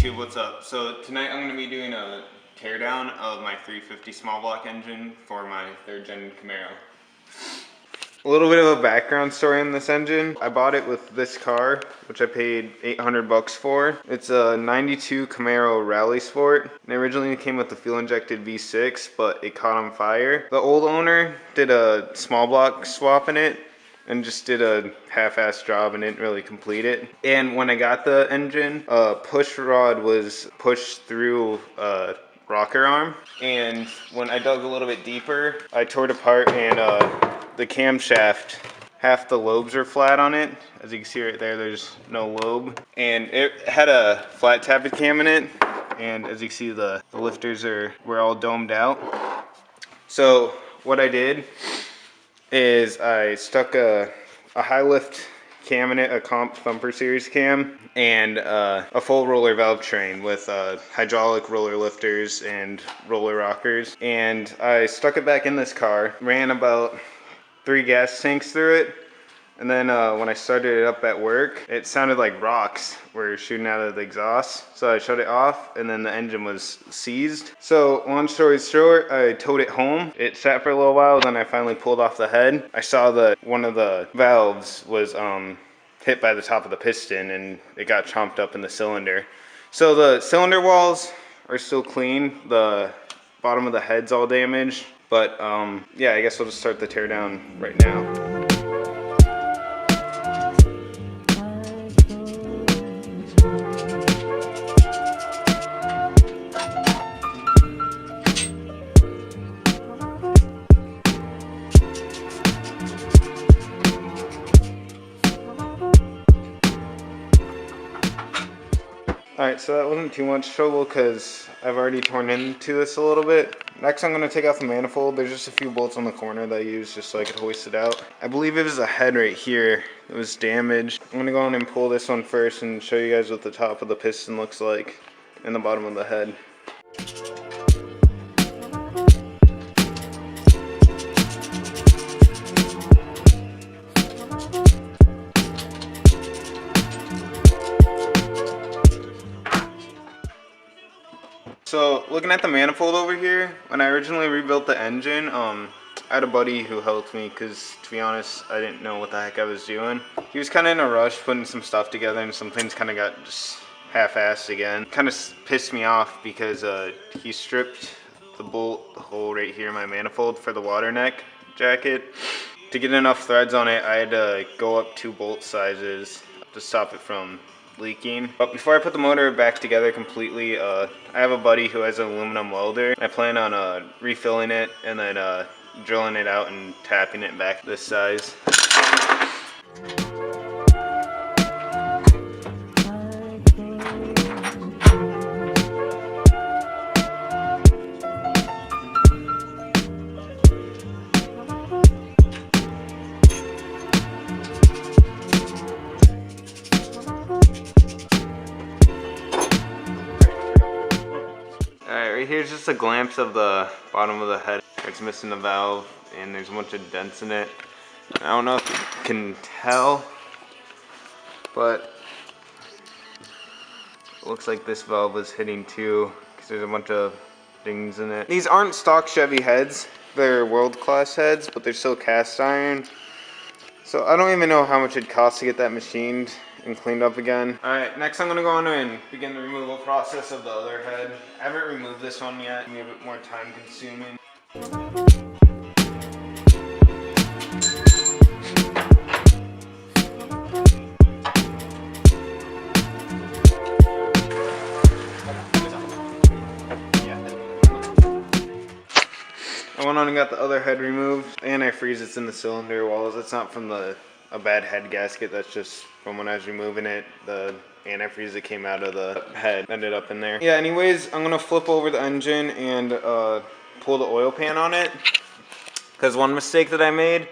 YouTube, what's up? So tonight I'm going to be doing a teardown of my 350 small block engine for my 3rd gen Camaro. A little bit of a background story on this engine. I bought it with this car, which I paid 800 bucks for. It's a 92 Camaro Rally Sport. It originally came with the fuel injected V6, but it caught on fire. The old owner did a small block swap in it and just did a half-assed job and didn't really complete it. And when I got the engine, a push rod was pushed through a rocker arm. And when I dug a little bit deeper, I tore it apart, and the camshaft, half the lobes are flat on it. As you can see right there, there's no lobe. And it had a flat tappet cam in it. And as you can see, the lifters were all domed out. So what I did is I stuck a high lift cam in it, a comp thumper series cam, and a full roller valve train with hydraulic roller lifters and roller rockers. And I stuck it back in this car, ran about 3 gas tanks through it, and then when I started it up at work, it sounded like rocks were shooting out of the exhaust. So I shut it off, and then the engine was seized. So long story short, I towed it home. It sat for a little while, then I finally pulled off the head. I saw that one of the valves was hit by the top of the piston, and it got chomped up in the cylinder. So the cylinder walls are still clean. The bottom of the head's all damaged. But yeah, I guess we'll just start the teardown right now. Alright, so that wasn't too much trouble because I've already torn into this a little bit. Next I'm going to take out the manifold. There's just a few bolts on the corner that I used just so I could hoist it out. I believe it was a head right here that was damaged. I'm going to go on and pull this one first and show you guys what the top of the piston looks like and the bottom of the head. So looking at the manifold over here, when I originally rebuilt the engine, I had a buddy who helped me because, to be honest, I didn't know what the heck I was doing. He was kind of in a rush putting some stuff together, and some things kind of got just half-assed again. Kind of pissed me off because he stripped the bolt hole right here in my manifold for the water neck jacket. To get enough threads on it, I had to go up 2 bolt sizes to stop it from leaking. But before I put the motor back together completely, I have a buddy who has an aluminum welder. I plan on refilling it and then drilling it out and tapping it back this size. Right here's just a glimpse of the bottom of the head. It's missing the valve and there's a bunch of dents in it. I don't know if you can tell, but it looks like this valve was hitting too because there's a bunch of dings in it. These aren't stock Chevy heads. They're world-class heads, but they're still cast iron. So I don't even know how much it costs to get that machined and cleaned up again. Alright, next I'm going to go on and begin the removal process of the other head. I haven't removed this one yet. It's a bit more time consuming. I went on and got the other head removed. Antifreeze that's in the cylinder walls. It's not from a bad head gasket, that's just from when I was removing it. The antifreeze that came out of the head ended up in there. Yeah, anyways, I'm gonna flip over the engine and pull the oil pan on it. Because one mistake that I made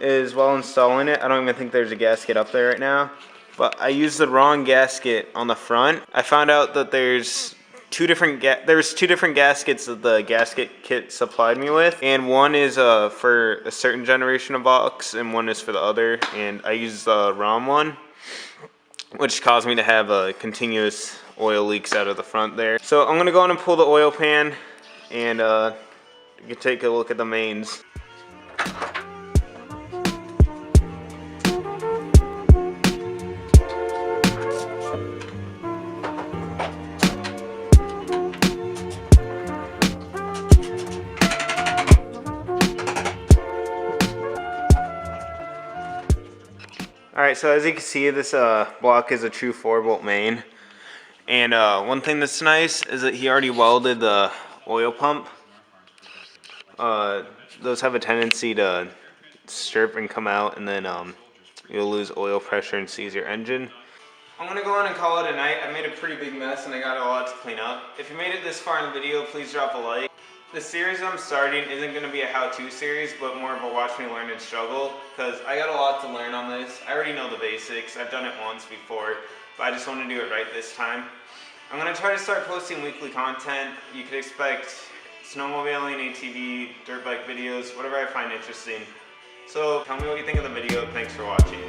is while installing it, I don't even think there's a gasket up there right now, but I used the wrong gasket on the front. I found out that there's two different gaskets that the gasket kit supplied me with, and one is for a certain generation of box and one is for the other, and I used the wrong one. which caused me to have continuous oil leaks out of the front there. So I'm gonna go on and pull the oil pan, and you can take a look at the mains. Alright, so as you can see, this block is a true 4-bolt main. And one thing that's nice is that he already welded the oil pump. Those have a tendency to strip and come out, and then you'll lose oil pressure and seize your engine. I'm going to go on and call it a night. I made a pretty big mess and I got a lot to clean up. If you made it this far in the video, please drop a like. The series I'm starting isn't going to be a how-to series, but more of a watch me learn and struggle, because I got a lot to learn on this. I already know the basics. I've done it once before, but I just want to do it right this time. I'm going to try to start posting weekly content. You could expect snowmobiling, ATV, dirt bike videos, whatever I find interesting. So tell me what you think of the video. Thanks for watching.